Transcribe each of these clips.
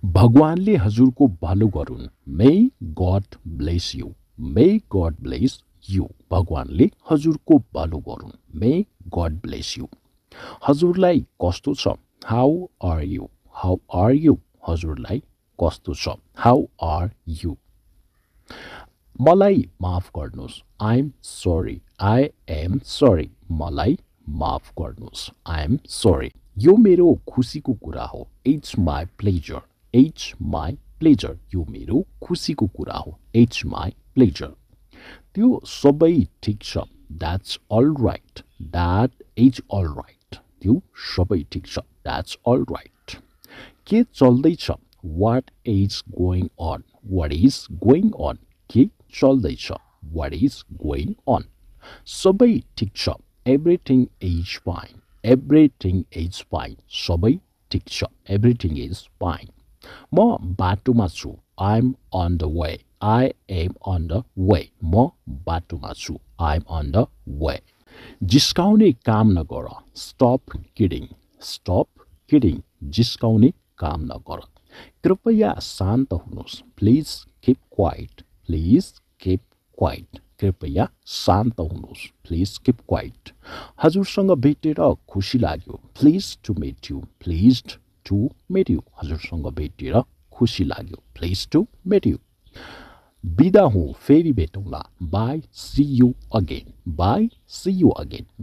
भगवानले हजुरको भलो गरून् may God bless you may God bless you भगवानले हजुरको भलो गरून् मे गॉड ब्लेस यू हजुरलाई कस्तो छ हाउ आर यू हजुरलाई कस्तो छ हाउ आर यू मलाई माफ गर्नुस् आई एम सॉरी मलाई माफ गर्नुस् आई एम सॉरी यो मेरो खुसीको कुरा हो इट्स माई प्लेजर यो मेरो खुसीको कुरा हो इट्स माई प्लेजर त्यो सबै ठिक छ that's all right that is all right त्यो सबै ठिक छ द्याट्स अल राइट के चल्दैछ वाट इज गोइङ अन के चल्दैछ वाट इज गोइङ अन सबै ठिक छ एभ्रिथिङ इज फाइन सबै ठिक छ एभ्रिथिङ इज फाइन म बाटोमा छु I am on the way म बाटोमा छु I am on the way जिस्काउने काम नगर स्टप किडिङ जिस्काउने काम नगर कृपया शान्त हुनुहोस् प्लिज किप क्वाइट कृपया शान्त हुनुहोस् प्लिज किप क्वाइट हजुरसँग भेटेर खुसी लाग्यो प्लिज टु मेट यू हजुरसँग भेटेर खुसी लाग्यो प्लिज टु मेट यू बिदा हुँ फेरि भेटौँला बाई सी यू अगेन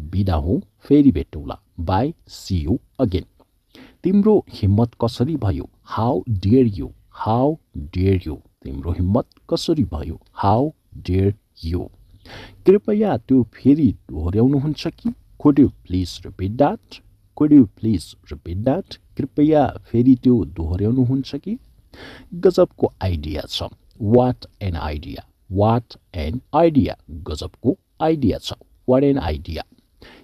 बिदा हुँ फेरि भेटौँला बाई सी यू अगेन तिम्रो हिम्मत कसरी भयो हाउ डेयर यू तिम्रो हिम्मत कसरी भयो हाउ डेयर यू कृपया त्यो फेरि दोहोऱ्याउनुहुन्छ कि could you please repeat that कृपया फेरि त्यो दोहोऱ्याउनुहुन्छ कि गजबको आइडिया छ वाट एन आइडिया गजबको आइडिया छ वाट एन आइडिया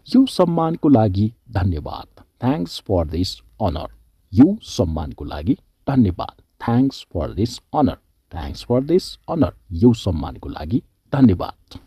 यो सम्मानको लागि धन्यवाद थ्याङ्क्स फर दिस अनर यो सम्मानको लागि धन्यवाद थ्याङ्क्स फर दिस अनर यो सम्मानको लागि धन्यवाद